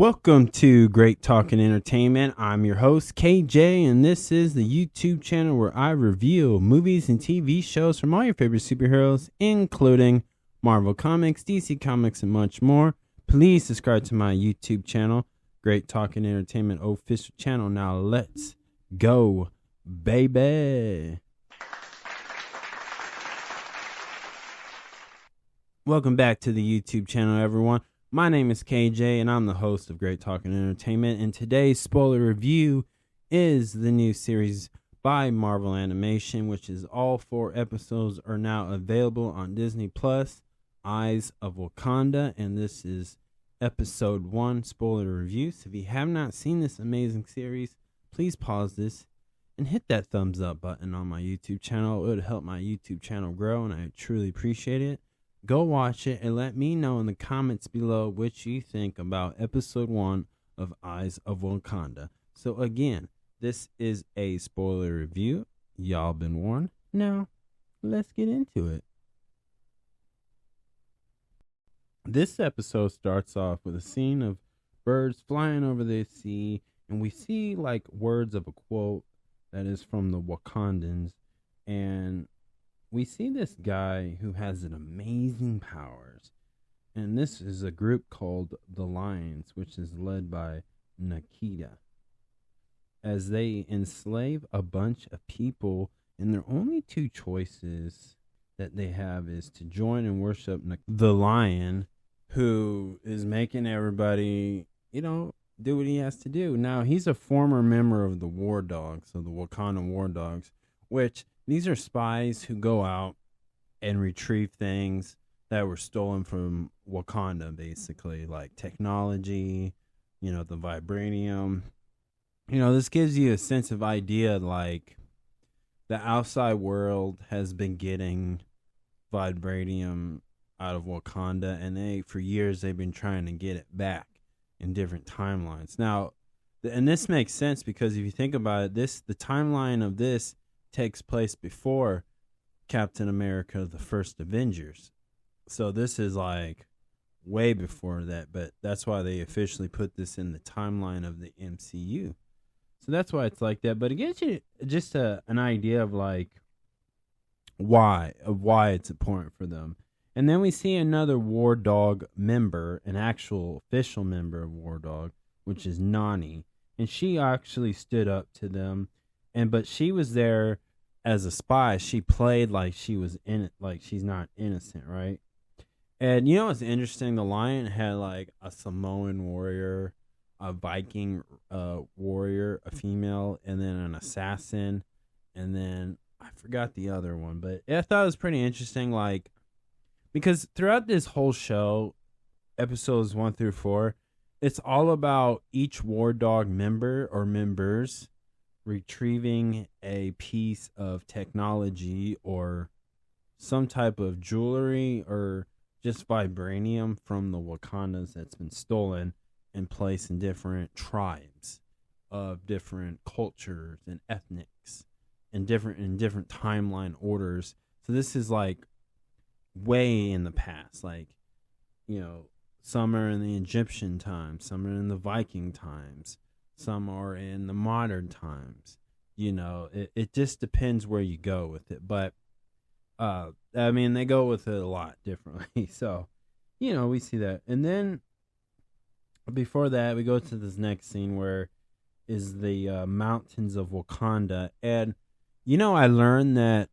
Welcome to Great Talking Entertainment. I'm your host, KJ, and this is the YouTube channel where I review movies and TV shows from all your favorite superheroes, including Marvel Comics, DC Comics, and much more. Please subscribe to my YouTube channel, Great Talking Entertainment official channel. Now let's go, baby. Welcome back to the YouTube channel, everyone. My name is KJ, and I'm the host of Great Talking Entertainment, and today's spoiler review is the new series by Marvel Animation, which is all 4 episodes are now available on Disney Plus, Eyes of Wakanda, and this is episode 1 spoiler review. So if you have not seen this amazing series, please pause this and hit that thumbs up button on my YouTube channel. It would help my YouTube channel grow, and I truly appreciate it. Go watch it and let me know in the comments below what you think about episode 1 of Eyes of Wakanda. So again, this is a spoiler review. Y'all been warned. Now, let's get into it. This episode starts off with a scene of birds flying over the sea, and we see like words of a quote that is from the Wakandans, and we see this guy who has an amazing powers, and this is a group called the Lions, which is led by Nikita, as they enslave a bunch of people, and their only 2 choices that they have is to join and worship the lion, who is making everybody, do what he has to do. Now, he's a former member of the War Dogs, of the Wakanda War Dogs, which these are spies who go out and retrieve things that were stolen from Wakanda, basically, like technology, the vibranium. This gives you a sense of idea, like the outside world has been getting vibranium out of Wakanda, and for years they've been trying to get it back in different timelines. Now, and this makes sense because if you think about it, the timeline of this takes place before Captain America, the first Avengers. So this is like way before that, but that's why they officially put this in the timeline of the MCU. So that's why it's like that. But it gives you just an idea of like why it's important for them. And then we see another War Dog member, an actual official member of War Dog, which is Nani. And she actually stood up to them. But she was there as a spy. She played like she was in it, like she's not innocent, right? And what's interesting? The lion had like a Samoan warrior, a Viking warrior, a female, and then an assassin, and then I forgot the other one. But I thought it was pretty interesting, like because throughout this whole show, episodes 1 through 4, it's all about each War Dog member or members retrieving a piece of technology or some type of jewelry or just vibranium from the Wakandas that's been stolen and placed in different tribes of different cultures and ethnics and different timeline orders. So this is like way in the past, like some are in the Egyptian times, some are in the Viking times, some are in the modern times. It just depends where you go with it. But, they go with it a lot differently. So, we see that. And then before that, we go to this next scene where is the mountains of Wakanda. And, I learned that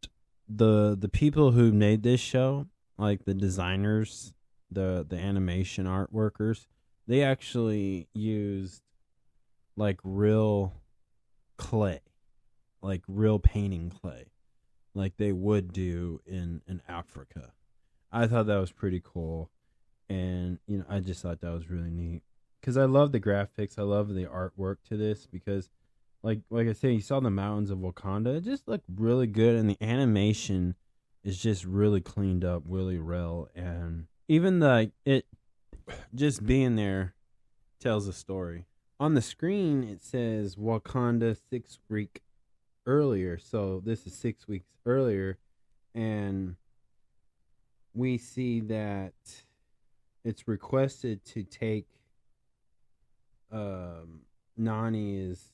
the people who made this show, like the designers, the animation art workers, they actually used like real clay, like real painting clay, like they would do in Africa. I thought that was pretty cool, and I just thought that was really neat because I love the graphics, I love the artwork to this because, like I said, you saw the mountains of Wakanda. It just looked really good, and the animation is just really cleaned up, really well, and even it just being there tells a story. On the screen, it says Wakanda 6 week earlier. So this is 6 weeks earlier. And we see that it's requested to take Nani is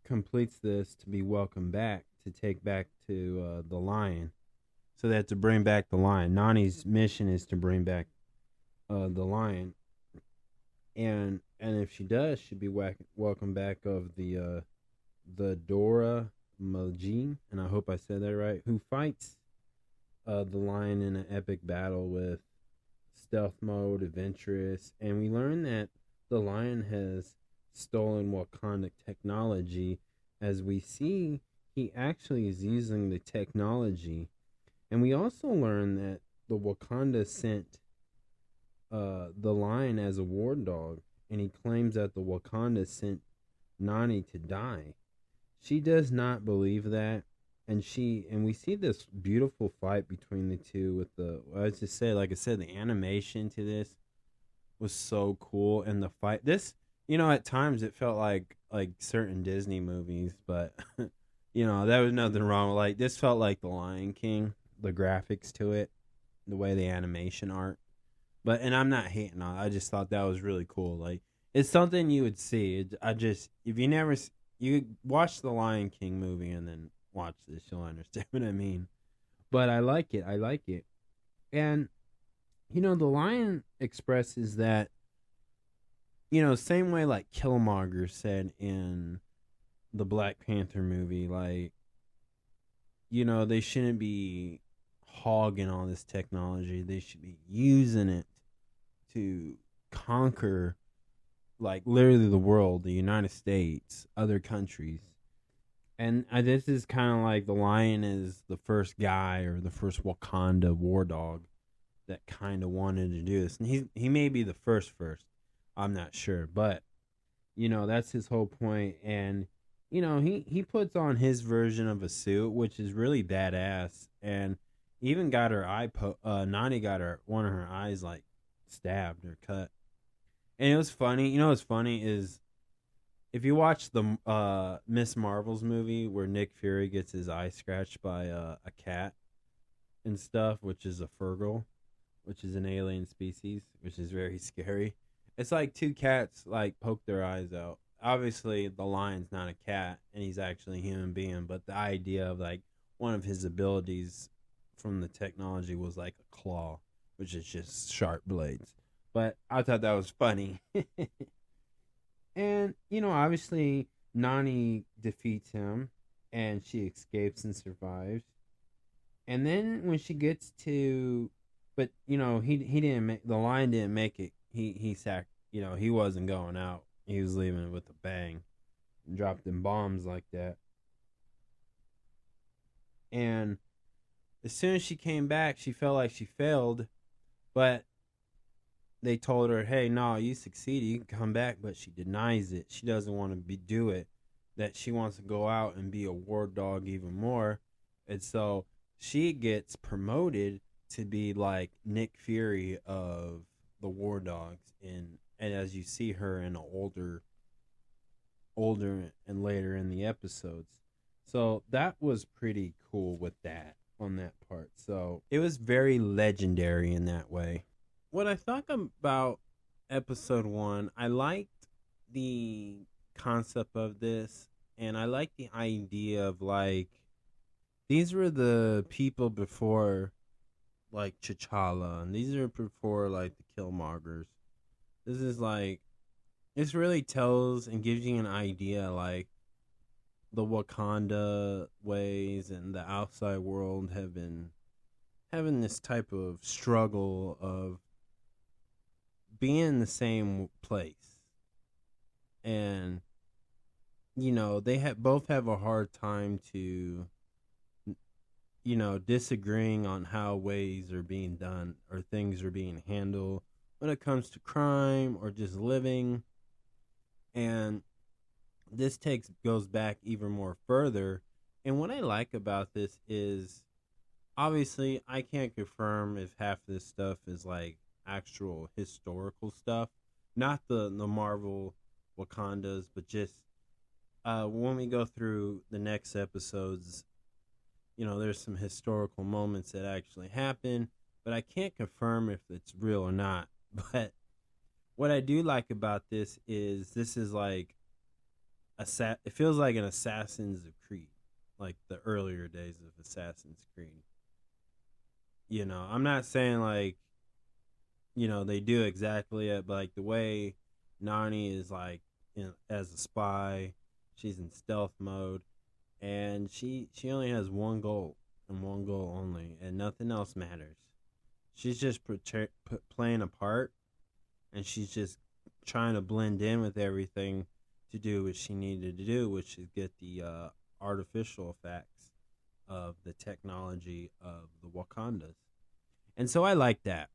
completes this to be welcomed back to take back to the lion. So they have to bring back the lion. Nani's mission is to bring back the lion, and if she does, she'll be welcome back of the Dora Majin, and I hope I said that right. Who fights the lion in an epic battle with stealth mode, adventurous, and we learn that the lion has stolen Wakanda technology. As we see, he actually is using the technology, and we also learn that the Wakanda sent the lion as a war dog, and he claims that the Wakanda sent Nani to die. She does not believe that, and we see this beautiful fight between the two with the. I just say, like I said, the animation to this was so cool, and the fight. This, at times it felt like certain Disney movies, but there was nothing wrong with like this. Felt like The Lion King, the graphics to it, the way the animation art. But and I'm not hating on it. I just thought that was really cool. Like it's something you would see. If you never you watch the Lion King movie and then watch this, you'll understand what I mean. But I like it. I like it. And the lion expresses that same way like Killmonger said in the Black Panther movie, like they shouldn't be hogging all this technology. They should be using it to conquer like literally the world, the United States, other countries. And this is kind of like the lion is the first guy or the first Wakanda war dog that kind of wanted to do this. And he may be the first. I'm not sure, but that's his whole point. And he puts on his version of a suit, which is really badass, and even got her Nani got one of her eyes like stabbed or cut. And it was funny. What's funny is if you watch the Miss Marvel's movie where Nick Fury gets his eye scratched by a cat and stuff, which is a Fergal, which is an alien species, which is very scary. It's like two cats like poke their eyes out. Obviously, the lion's not a cat, and he's actually a human being. But the idea of like one of his abilities from the technology was like a claw, which is just sharp blades. But I thought that was funny. And obviously, Nani defeats him, and she escapes and survives. And then when she gets to, but he didn't make the lion didn't make it. He he wasn't going out. He was leaving it with a bang, and dropped in bombs like that. And as soon as she came back, she felt like she failed, but they told her, "Hey, no, you succeeded. You can come back." But she denies it. She doesn't want to do it. That she wants to go out and be a war dog even more, and so she gets promoted to be like Nick Fury of the War Dogs, and as you see her in older and later in the episodes. So that was pretty cool with that on that part. So it was very legendary in that way. What I thought about episode 1, I liked the concept of this, and I liked the idea of like these were the people before like T'Challa, and these are before like the Killmongers. This is like this really tells and gives you an idea like the Wakanda ways and the outside world have been having this type of struggle of being in the same place, and they both have a hard time to disagreeing on how ways are being done or things are being handled when it comes to crime or just living. And this goes back even more further. And what I like about this is obviously I can't confirm if half this stuff is like actual historical stuff, not the Marvel Wakandas, but just when we go through the next episodes, there's some historical moments that actually happen, but I can't confirm if it's real or not. But what I do like about this is like it feels like an Assassin's Creed, like the earlier days of Assassin's Creed. I'm not saying like they do exactly it, but like the way Nani is like as a spy, she's in stealth mode, and she only has one goal and one goal only, and nothing else matters. She's just playing a part, and she's just trying to blend in with everything to do what she needed to do, which is get the artificial effects of the technology of the Wakandas. And so I like that.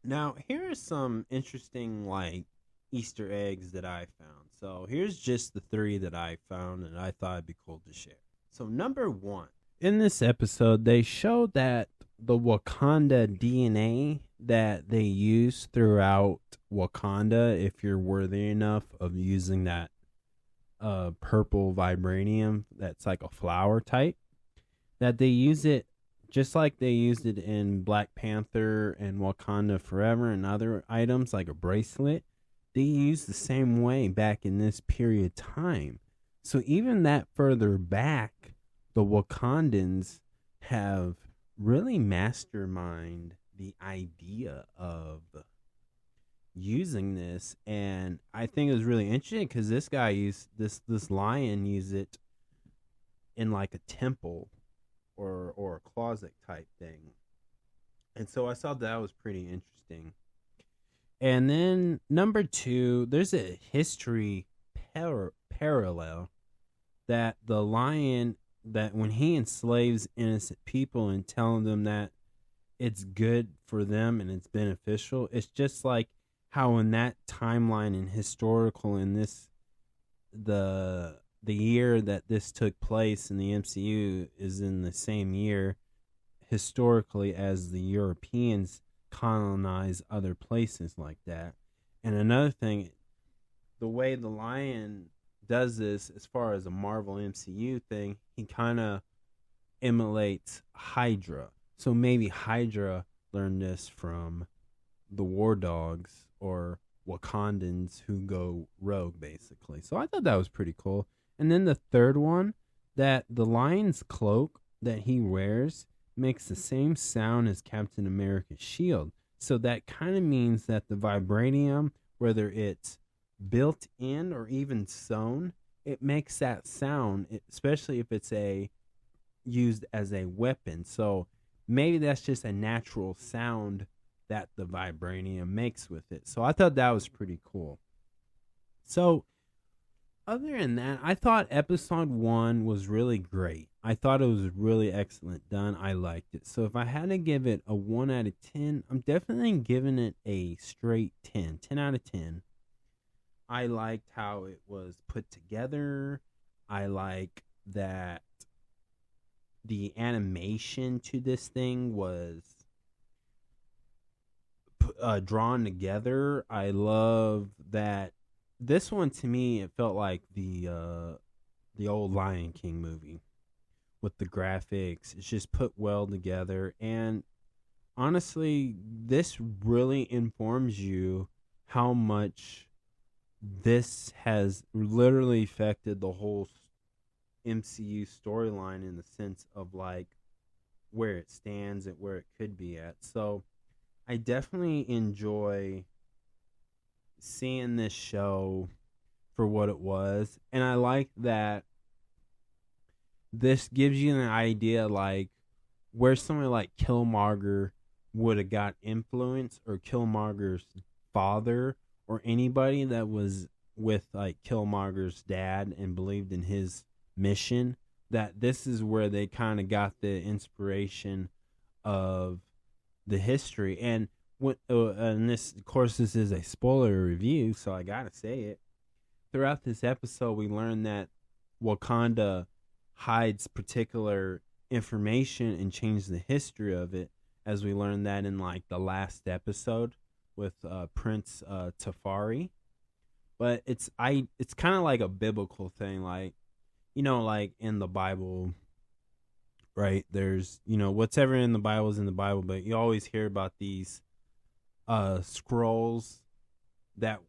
Now, here are some interesting like Easter eggs that I found. So here's just the three that I found and I thought it'd be cool to share. So number one, in this episode, they show that the Wakanda DNA that they use throughout Wakanda, if you're worthy enough of using that purple vibranium that's like a flower type, that they use it just like they used it in Black Panther and Wakanda Forever and other items like a bracelet. They use the same way back in this period of time. So even that further back, the Wakandans have really masterminded the idea of using this, and I think it was really interesting because this guy used this lion used it in like a temple or a closet type thing. And so I thought that was pretty interesting. And then number two, there's a history parallel that the lion, that when he enslaves innocent people and telling them that it's good for them and it's beneficial, it's just like how in that timeline and historical in this the year that this took place in the MCU is in the same year historically as the Europeans colonize other places like that. And another thing, the way the lion does this as far as a Marvel MCU thing, he kind of emulates Hydra. So maybe Hydra learned this from the War Dogs or Wakandans who go rogue, basically. So I thought that was pretty cool. And then the third one, that the lion's cloak that he wears makes the same sound as Captain America's shield. So that kind of means that the vibranium, whether it's built in or even sewn, it makes that sound, especially if it's used as a weapon. So maybe that's just a natural sound that the vibranium makes with it. So I thought that was pretty cool. So other than that, I thought episode 1 was really great. I thought it was really excellent done. I liked it. So if I had to give it a 1 out of 10, I'm definitely giving it a straight 10. 10 out of 10. I liked how it was put together. I like that the animation to this thing was drawn together. I love that this one, to me, it felt like the old Lion King movie with the graphics. It's just put well together, and honestly, this really informs you how much this has literally affected the whole MCU storyline in the sense of like where it stands and where it could be at. So I definitely enjoy seeing this show for what it was, and I like that this gives you an idea like where someone like Killmonger would have got influence, or Killmonger's father, or anybody that was with like Killmonger's dad and believed in his mission, that this is where they kind of got the inspiration of the history. And and this, of course, this is a spoiler review, so I gotta say it. Throughout this episode, we learn that Wakanda hides particular information and changes the history of it, as we learned that in like the last episode with Prince Tafari. But it's kind of like a biblical thing, like like in the Bible, right? There's whatever in the Bible is in the Bible, but you always hear about these scrolls that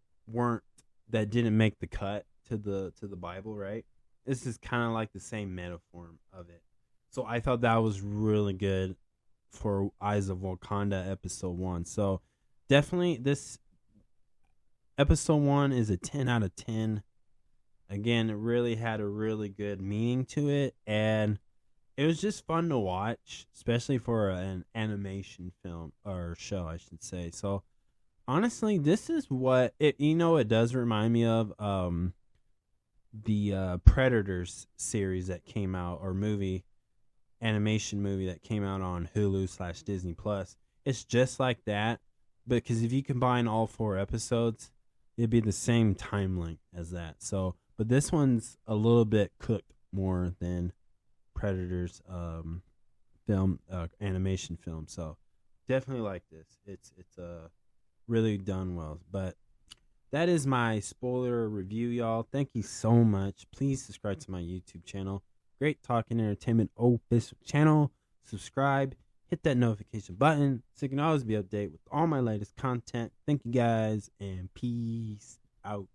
didn't make the cut to the Bible, right? This is kind of like the same metaphor of it. So I thought that was really good for Eyes of Wakanda episode 1. So definitely this episode 1 is a 10 out of 10. Again, it really had a really good meaning to it, and it was just fun to watch, especially for an animation film or show, I should say. So honestly, this is what it does remind me of the Predators series that came out, or animation movie that came out on Hulu/Disney Plus. It's just like that, because if you combine all 4 episodes, it'd be the same time length as that. So, but this one's a little bit cooked more than Predators film animation film. So definitely like this. It's really done well. But that is my spoiler review, y'all. Thank you so much. Please subscribe to my YouTube channel, Great Talking Entertainment official channel. Subscribe, hit that notification button so you can always be updated with all my latest content. Thank you guys, and peace out.